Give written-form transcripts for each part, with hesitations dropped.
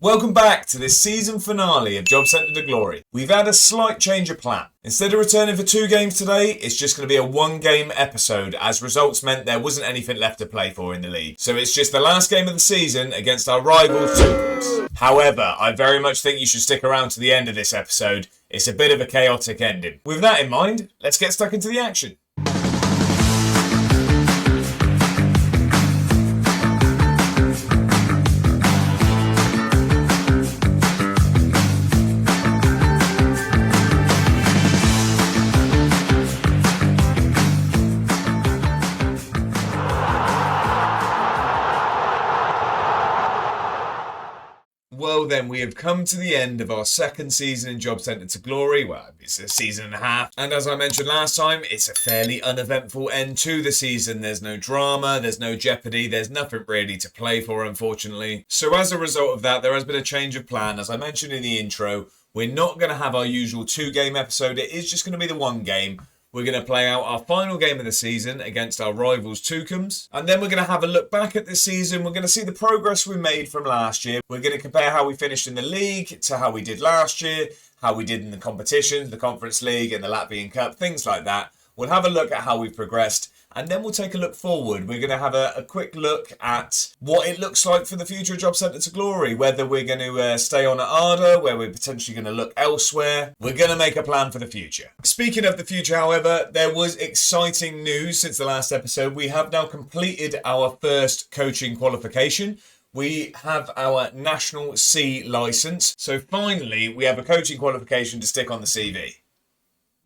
Welcome back to this season finale of Job Centre to Glory. We've had a slight change of plan. Instead of returning for 2 games today, it's just going to be a 1-game episode as results meant there wasn't anything left to play for in the league. So it's just the last game of the season against our rivals Tukums. However, I very much think you should stick around to the end of this episode. It's a bit of a chaotic ending. With that in mind, let's get stuck into the action. Well then, we have come to the end of our second season in Job Centre to Glory. Well, it's a season and a half. And as I mentioned last time, it's a fairly uneventful end to the season. There's no drama, there's no jeopardy, there's nothing really to play for, unfortunately. So as a result of that, there has been a change of plan. As I mentioned in the intro, we're not going to have our usual 2-game episode. It is just going to be the 1 game. We're going to play out our final game of the season against our rivals Tukums. And then we're going to have a look back at this season. We're going to see the progress we made from last year. We're going to compare how we finished in the league to how we did last year, how we did in the competitions, the Conference League and the Latvian Cup, things like that. We'll have a look at how we've progressed. And then we'll take a look forward. We're going to have a quick look at what it looks like for the future of Job Centre to Glory. Whether we're going to stay on at Arda, where we're potentially going to look elsewhere. We're going to make a plan for the future. Speaking of the future, however, there was exciting news since the last episode. We have now completed our first coaching qualification. We have our National C licence. So finally, we have a coaching qualification to stick on the CV.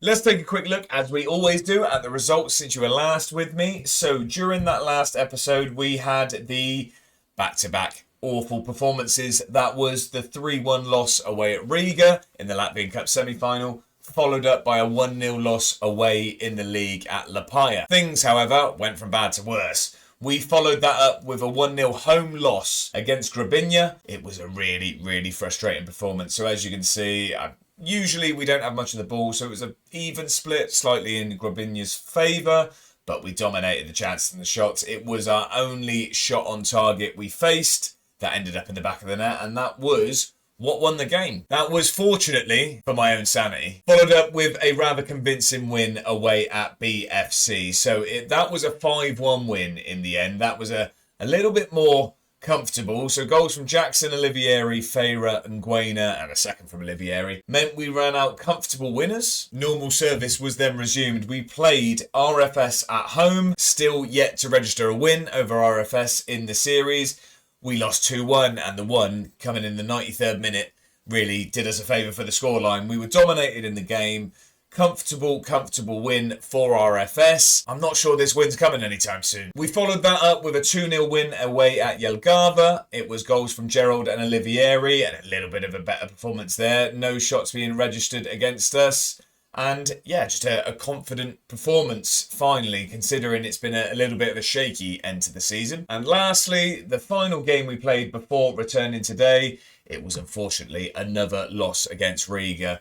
Let's take a quick look, as we always do, at the results since you were last with me. So during that last episode, we had the back-to-back awful performances. That was the 3-1 loss away at Riga in the Latvian Cup semi-final, followed up by a 1-0 loss away in the league at Liepāja. Things, however, went from bad to worse. We followed that up with a 1-0 home loss against Grabinja. It was a really, really frustrating performance. So as you can see, usually we don't have much of the ball, so it was an even split, slightly in Grabinja's favour, but we dominated the chances and the shots. It was our only shot on target we faced that ended up in the back of the net, and that was what won the game. That was, fortunately, for my own sanity, followed up with a rather convincing win away at BFC. So that was a 5-1 win in the end. That was a little bit more comfortable. So goals from Jackson, Olivieri, Feira and Guena, and a second from Olivieri, meant we ran out comfortable winners. Normal service was then resumed. We played RFS at home, still yet to register a win over RFS in the series. We lost 2-1, and the one coming in the 93rd minute really did us a favour for the scoreline. We were dominated in the game. Comfortable win for RFS. I'm not sure this win's coming anytime soon. We followed that up with a 2-0 win away at Jelgava. It was goals from Gerald and Olivieri, and a little bit of a better performance there. No shots being registered against us. And yeah, just a confident performance, finally, considering it's been a little bit of a shaky end to the season. And lastly, the final game we played before returning today, it was unfortunately another loss against Riga.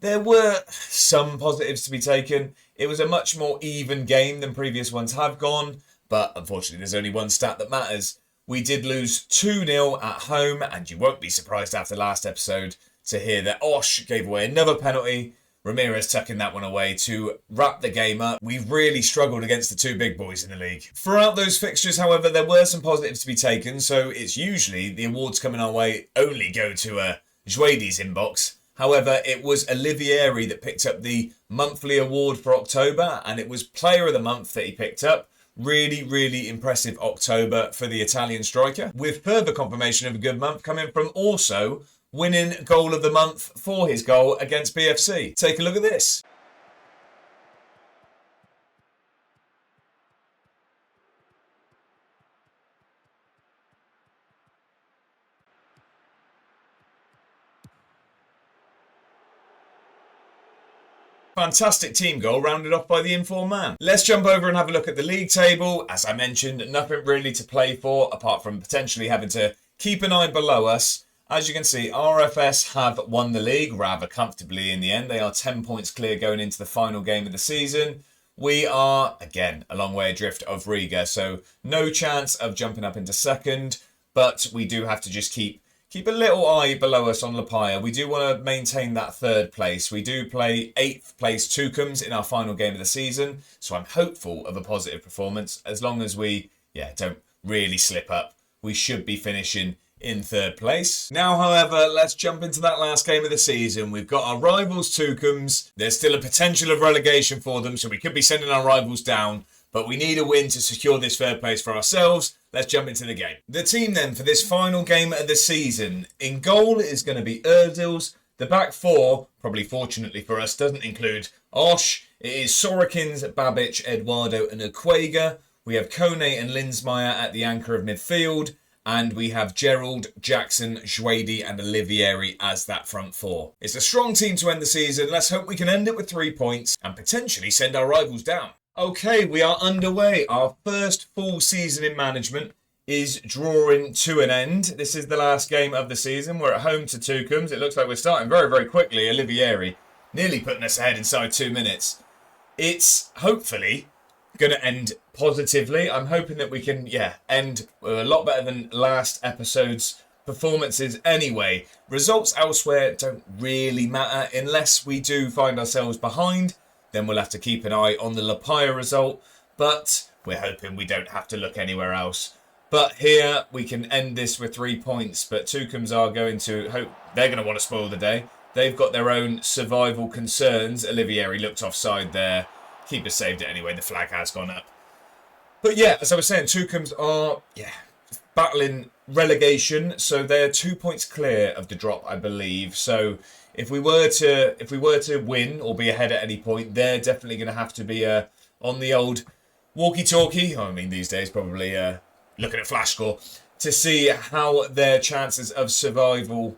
There were some positives to be taken. It was a much more even game than previous ones have gone, but unfortunately there's only one stat that matters. We did lose 2-0 at home, and you won't be surprised after last episode to hear that Osh gave away another penalty, Ramirez tucking that one away to wrap the game up. We've really struggled against the 2 big boys in the league. Throughout those fixtures, however, there were some positives to be taken, so it's usually the awards coming our way only go to Juedi's inbox. However, it was Olivieri that picked up the monthly award for October, and it was Player of the Month that he picked up. Really, really impressive October for the Italian striker, with further confirmation of a good month coming from also winning Goal of the Month for his goal against BFC. Take a look at this. Fantastic team goal, rounded off by the informed man. Let's jump over and have a look at the league table. As I mentioned, nothing really to play for, apart from potentially having to keep an eye below us. As you can see, RFS have won the league rather comfortably in the end. They are 10 points clear going into the final game of the season. We are, again, a long way adrift of Riga, so no chance of jumping up into second, but we do have to just keep keep a little eye below us on Lapaya. We do want to maintain that third place. We do play 8th place Tukums in our final game of the season, so I'm hopeful of a positive performance. As long as we, don't really slip up, we should be finishing in 3rd place. Now, however, let's jump into that last game of the season. We've got our rivals Tukums. There's still a potential of relegation for them, so we could be sending our rivals down. But we need a win to secure this 3rd place for ourselves. Let's jump into the game. The team then for this final game of the season. In goal is going to be Erdils. The back 4, probably fortunately for us, doesn't include Osh. It is Sorokins, Babic, Eduardo and Equega. We have Kone and Linsmeyer at the anchor of midfield. And we have Gerald, Jackson, Juedi and Olivieri as that front 4. It's a strong team to end the season. Let's hope we can end it with 3 points and potentially send our rivals down. Okay, we are underway. Our first full season in management is drawing to an end. This is the last game of the season. We're at home to Tukums. It looks like we're starting very, very quickly. Olivieri nearly putting us ahead inside 2 minutes. It's hopefully going to end positively. I'm hoping that we can, end a lot better than last episode's performances anyway. Results elsewhere don't really matter unless we do find ourselves behind. Then we'll have to keep an eye on the Lapaya result, but we're hoping we don't have to look anywhere else. But here we can end this with 3 points, but Tukums are going to hope they're going to want to spoil the day. They've got their own survival concerns. Olivieri looked offside there. Keeper saved it anyway. The flag has gone up. But as I was saying, Tukums are battling relegation, so they're 2 points clear of the drop, I believe. So if we were to win or be ahead at any point, they're definitely going to have to be on the old walkie-talkie. I mean, these days probably looking at flash score to see how their chances of survival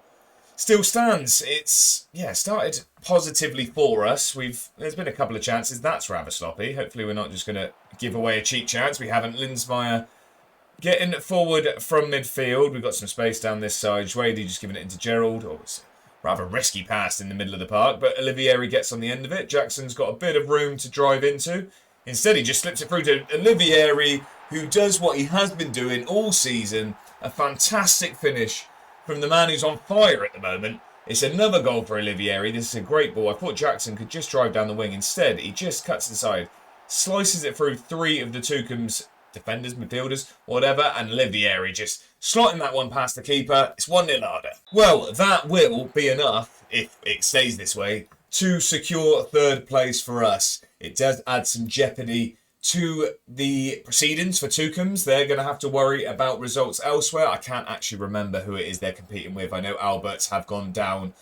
still stands. It's started positively for us. There's been a couple of chances. That's rather sloppy. Hopefully we're not just going to give away a cheap chance. We haven't. Linsmeyer getting forward from midfield. We've got some space down this side. Juedi just giving it into Gerald. It's rather risky pass in the middle of the park, but Olivieri gets on the end of it. Jackson's got a bit of room to drive into. Instead, he just slips it through to Olivieri, who does what he has been doing all season. A fantastic finish from the man who's on fire at the moment. It's another goal for Olivieri. This is a great ball. I thought Jackson could just drive down the wing. Instead, he just cuts inside, slices it through 3 of the Tukums defenders, midfielders, whatever, and Olivieri just slotting that one past the keeper. It's 1-0 harder. Well, that will be enough, if it stays this way, to secure 3rd place for us. It does add some jeopardy to the proceedings for Tukums. They're going to have to worry about results elsewhere. I can't actually remember who it is they're competing with. I know Alberts have gone down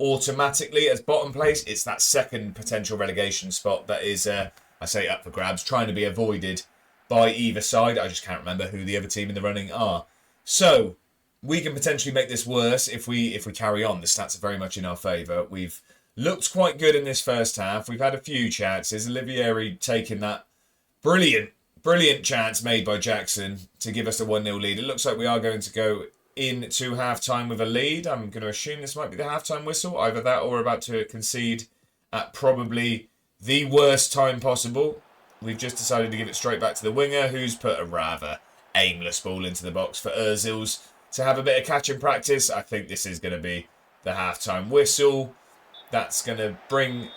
automatically as bottom place. It's that second potential relegation spot that is, I say, up for grabs, trying to be avoided by either side. I just can't remember who the other team in the running are. So we can potentially make this worse if we carry on. The stats are very much in our favour. We've looked quite good in this first half. We've had a few chances. Olivieri taking that brilliant chance made by Jackson to give us a 1-0 lead. It looks like we are going to go into half-time with a lead. I'm going to assume this might be the half-time whistle. Either that or we're about to concede at probably the worst time possible. We've just decided to give it straight back to the winger, who's put a rather aimless ball into the box for Erdils to have a bit of catching practice. I think this is going to be the half-time whistle. That's going to bring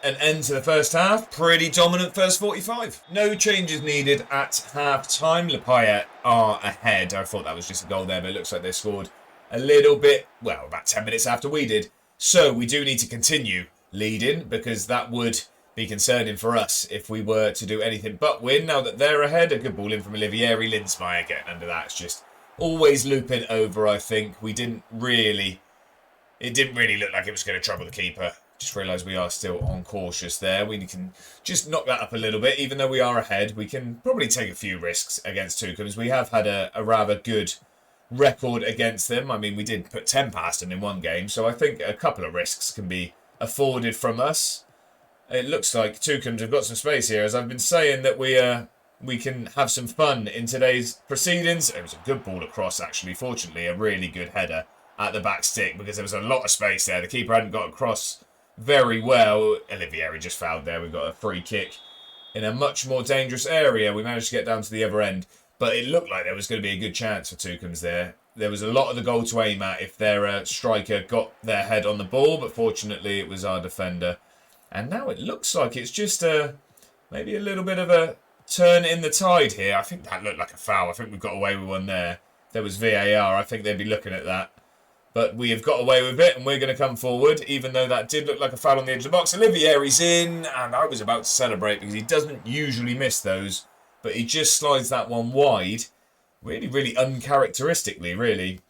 an end to the first half. Pretty dominant first 45. No changes needed at half-time. Lapaya are ahead. I thought that was just a goal there, but it looks like they scored a little bit, about 10 minutes after we did. So we do need to continue leading, because that would be concerning for us if we were to do anything but win. Now that they're ahead, a good ball in from Olivieri. Linsmeyer getting under that. It's just always looping over, I think. It didn't really look like it was going to trouble the keeper. Just realised we are still on cautious there. We can just knock that up a little bit. Even though we are ahead, we can probably take a few risks against Tukums. We have had a rather good record against them. I mean, we did put 10 past them in one game, so I think a couple of risks can be afforded from us. It looks like Tukums have got some space here. As I've been saying, that we can have some fun in today's proceedings. It was a good ball across, actually. Fortunately, a really good header at the back stick, because there was a lot of space there. The keeper hadn't got across very well. Olivieri just fouled there. We've got a free kick in a much more dangerous area. We managed to get down to the other end. But it looked like there was going to be a good chance for Tukums there. There was a lot of the goal to aim at if their striker got their head on the ball, but fortunately it was our defender. And now it looks like it's just maybe a little bit of a turn in the tide here. I think that looked like a foul. I think we've got away with one there. If there was VAR, I think they'd be looking at that. But we have got away with it, and we're going to come forward, even though that did look like a foul on the edge of the box. Olivieri's in, and I was about to celebrate because he doesn't usually miss those. But he just slides that one wide. Really, really uncharacteristically, really.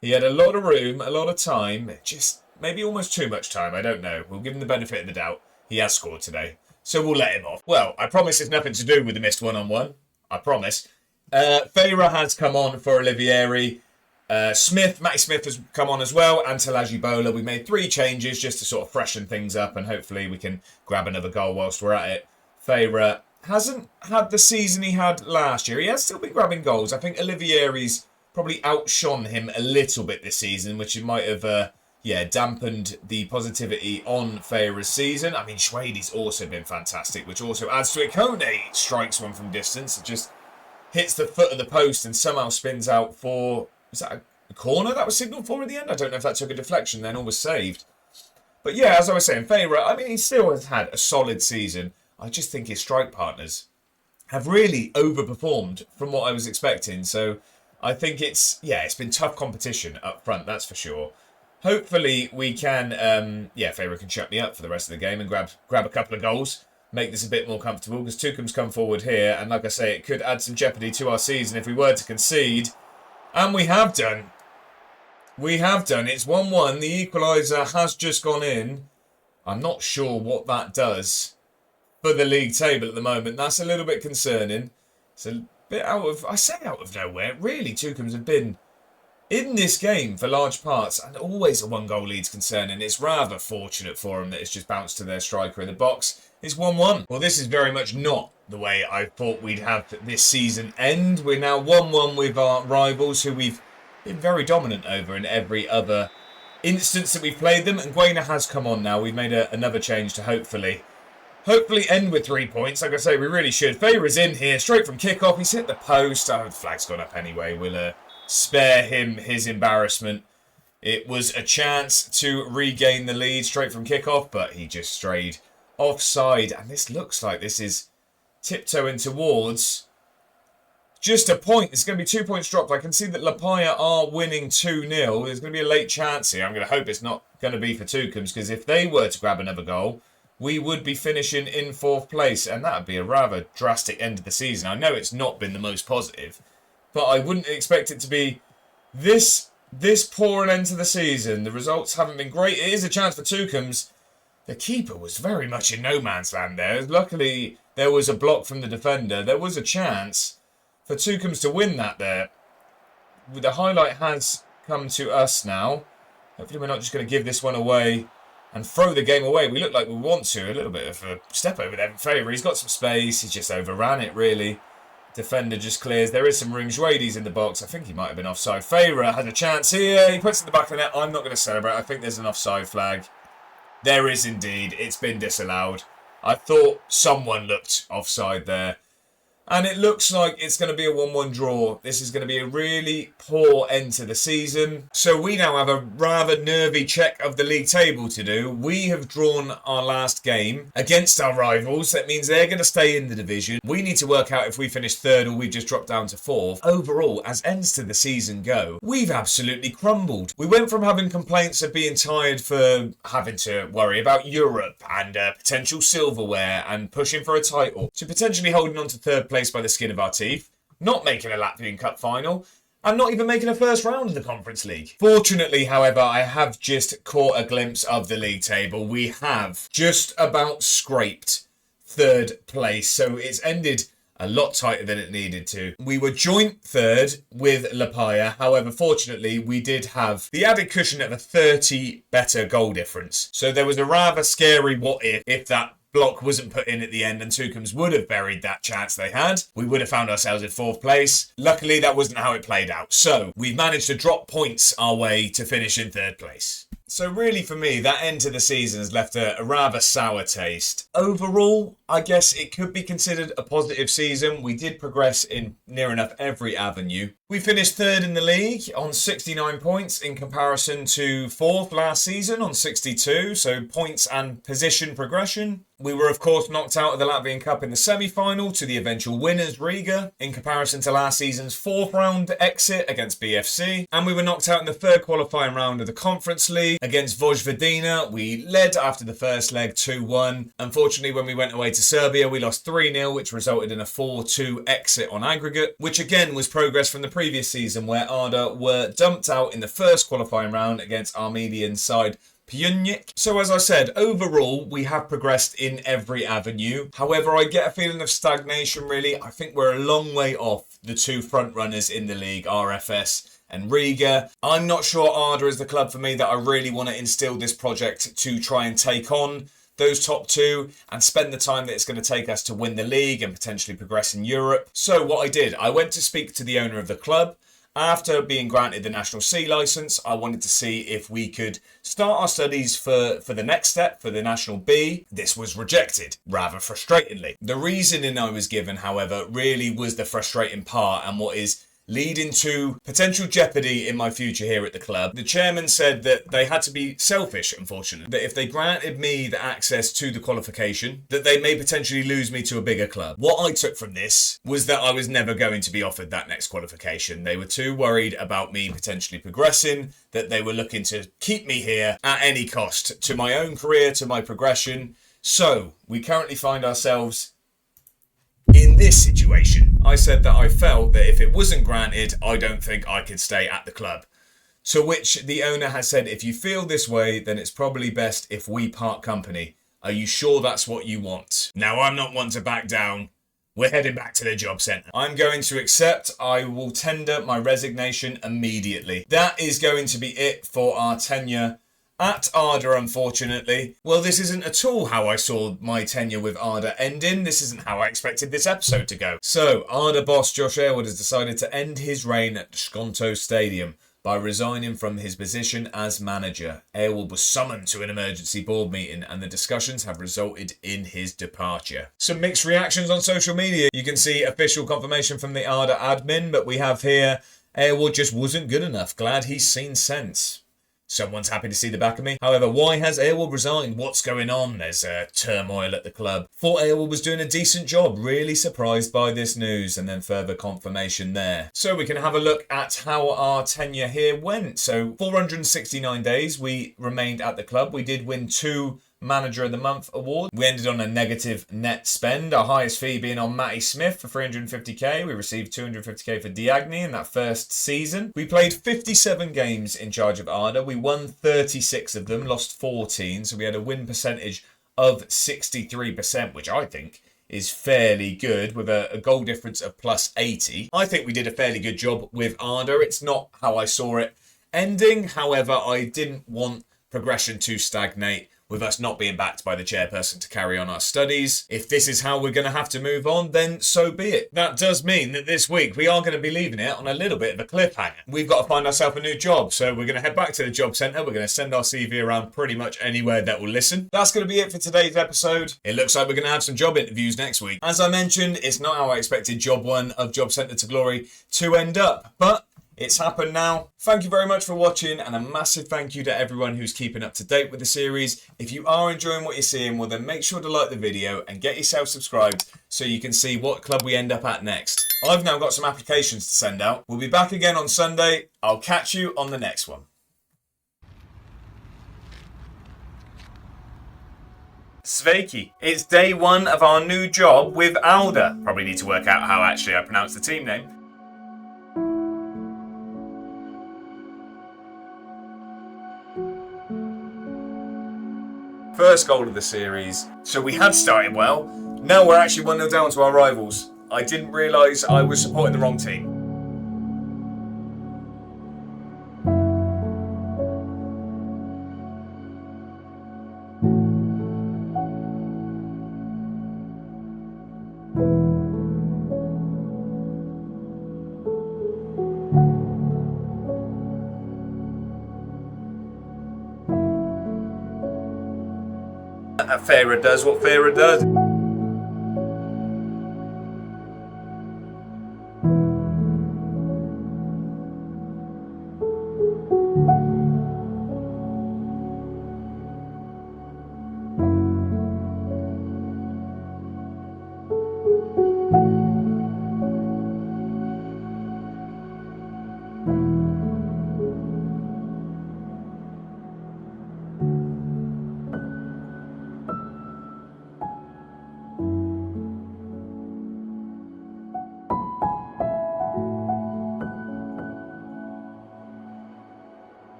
He had a lot of room, a lot of time. Just maybe almost too much time, I don't know. We'll give him the benefit of the doubt. He has scored today, so we'll let him off. Well, I promise it's nothing to do with the missed one-on-one. I promise. Feyre has come on for Olivieri. Matty Smith has come on as well, and Talaji Bola. We made 3 changes just to sort of freshen things up, and hopefully we can grab another goal whilst we're at it. Feyre hasn't had the season he had last year. He has still been grabbing goals. I think Olivieri's probably outshone him a little bit this season, which it might have dampened the positivity on Feyre's season. I mean, Schweidy's also been fantastic, which also adds to it. Kone strikes one from distance. It just hits the foot of the post and somehow spins out for... Was that a corner that was signalled for in the end? I don't know if that took a deflection then or was saved. But yeah, as I was saying, Feyre, I mean, he still has had a solid season. I just think his strike partners have really overperformed from what I was expecting. So I think it's been tough competition up front, that's for sure. Hopefully we can, Feyre can shut me up for the rest of the game and grab a couple of goals. Make this a bit more comfortable because Tukums come forward here. And like I say, it could add some jeopardy to our season if we were to concede. And we have done. We have done. It's 1-1. The equaliser has just gone in. I'm not sure what that does for the league table at the moment. That's a little bit concerning. It's a bit out of nowhere. Really, Tukums have been in this game for large parts, and always a 1-goal lead's concerning. It's rather fortunate for them that it's just bounced to their striker in the box. It's 1-1. Well, this is very much not the way I thought we'd have this season end. We're now 1-1 with our rivals, who we've been very dominant over in every other instance that we've played them. And Guena has come on now. We've made another change to hopefully end with 3 points. Like I say, we really should. Feyre's in here, straight from kick-off. He's hit the post. Oh, the flag's gone up anyway. We'll spare him his embarrassment. It was a chance to regain the lead straight from kick-off, but he just strayed offside. And this looks like this is tiptoeing towards just a point. It's going to be 2 points dropped. I can see that Lapaya are winning 2-0. There's going to be a late chance here. I'm going to hope it's not going to be for Tukums, because if they were to grab another goal, we would be finishing in 4th place, and that would be a rather drastic end of the season. I know it's not been the most positive, but I wouldn't expect it to be this poor an end to the season. The results haven't been great. It is a chance for Tukums. The keeper was very much in no man's land there. Luckily, there was a block from the defender. There was a chance for Tukums to win that there. The highlight has come to us now. Hopefully we're not just going to give this one away and throw the game away. We look like we want to. A little bit of a step over there in favour. He's got some space. He's just overran it, really. Defender just clears. There is some room. Schweidy's in the box. I think he might have been offside. Feyre has a chance here. He puts it in the back of the net. I'm not going to celebrate. I think there's an offside flag. There is indeed. It's been disallowed. I thought someone looked offside there. And it looks like it's going to be a 1-1 draw. This is going to be a really poor end to the season. So we now have a rather nervy check of the league table to do. We have drawn our last game against our rivals. That means they're going to stay in the division. We need to work out if we finish 3rd or we've just dropped down to 4th. Overall, as ends to the season go, we've absolutely crumbled. We went from having complaints of being tired for having to worry about Europe and potential silverware and pushing for a title to potentially holding on to 3rd place by the skin of our teeth, not making a Latvian Cup final, and not even making a first round of the Conference League. Fortunately, however, I have just caught a glimpse of the league table. We have just about scraped 3rd place, so it's ended a lot tighter than it needed to. We were joint 3rd with Lapaya. However, fortunately, we did have the added cushion of a 30 better goal difference. So there was a rather scary what if that block wasn't put in at the end and Tukums would have buried that chance they had. We would have found ourselves in 4th place. Luckily, that wasn't how it played out. So we managed to drop points our way to finish in 3rd place. So really for me, that end to the season has left a rather sour taste. Overall, I guess it could be considered a positive season. We did progress in near enough every avenue. We finished third in the league on 69 points in comparison to fourth last season on 62, so points and position progression. We were, of course, knocked out of the Latvian Cup in the semi-final to the eventual winners, Riga, in comparison to last season's fourth round exit against BFC. And we were knocked out in the third qualifying round of the Conference League against Vojvodina. We led after the first leg 2-1. Unfortunately, when we went away to Serbia, we lost 3-0, which resulted in a 4-2 exit on aggregate, which again was progress from the previous season where Arda were dumped out in the first qualifying round against Armenian side Pyunik. So as I said, overall, we have progressed in every avenue. However, I get a feeling of stagnation, really. I think we're a long way off the two front runners in the league, RFS and Riga. I'm not sure Arda is the club for me that I really want to instill this project to try and take on those top two and spend the time that it's going to take us to win the league and potentially progress in Europe. So what I did, I went to speak to the owner of the club. After being granted the National C licence, I wanted to see if we could start our studies for the next step, for the National B. This was rejected, rather frustratingly. The reasoning I was given, however, really was the frustrating part and what is leading to potential jeopardy in my future here at the club. The chairman said that they had to be selfish, unfortunately, that if they granted me the access to the qualification, that they may potentially lose me to a bigger club. What I took from this was that I was never going to be offered that next qualification. They were too worried about me potentially progressing, that they were looking to keep me here at any cost to my own career, to my progression. So we currently find ourselves in this situation. I said that I felt that if it wasn't granted, I don't think I could stay at the club. To which the owner has said, if you feel this way, then it's probably best if we part company. Are you sure that's what you want? Now, I'm not one to back down. We're heading back to the job centre. I'm going to accept. I will tender my resignation immediately. That is going to be it for our tenure at Arda, unfortunately. Well, this isn't at all how I saw my tenure with Arda ending. This isn't how I expected this episode to go. So, Arda boss Josh Aylward has decided to end his reign at Skonto Stadium by resigning from his position as manager. Aylward was summoned to an emergency board meeting and the discussions have resulted in his departure. Some mixed reactions on social media. You can see official confirmation from the Arda admin, but we have here, Aylward just wasn't good enough. Glad he's seen sense. Someone's happy to see the back of me. However, why has Aylward resigned? What's going on? There's turmoil at the club. Thought Aylward was doing a decent job. Really surprised by this news. And then further confirmation there. So we can have a look at how our tenure here went. So 469 days we remained at the club. We did win 2 Manager of the Month award. We ended on a negative net spend, our highest fee being on Matty Smith for 350k. We received 250k for Diagni in that first season. We played 57 games in charge of Arda. We won 36 of them, lost 14, so we had a win percentage of 63%, which I think is fairly good, with a goal difference of plus 80. I think we did a fairly good job with Arda. It's not how I saw it ending. However, I didn't want progression to stagnate with us not being backed by the chairperson to carry on our studies. If this is how we're going to have to move on, then so be it. That does mean that this week we are going to be leaving it on a little bit of a cliffhanger. We've got to find ourselves a new job, so we're going to head back to the job centre. We're going to send our CV around pretty much anywhere that will listen. That's going to be it for today's episode. It looks like we're going to have some job interviews next week. As I mentioned, it's not how I expected job 1 of Job Centre to Glory to end up, but it's happened now. Thank you very much for watching, and a massive thank you to everyone who's keeping up to date with the series. If you are enjoying what you're seeing, well then make sure to like the video and get yourself subscribed so you can see what club we end up at next. I've now got some applications to send out. We'll be back again on Sunday. I'll catch you on the next one. Sveiki. It's day 1 of our new job with Alda. Probably need to work out how actually I pronounce the team name. First goal of the series. So we had started well. Now we're actually 1-0 down to our rivals. I didn't realise I was supporting the wrong team. Fairer does what Fairer does.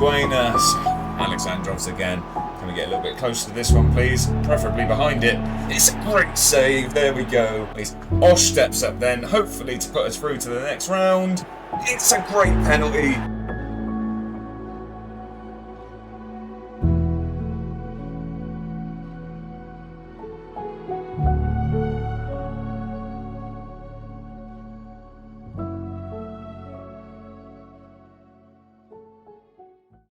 Buenas. Alexandrovs again. Can we get a little bit closer to this one, please? Preferably behind it. It's a great save. There we go. Osh steps up then, hopefully to put us through to the next round. It's a great penalty.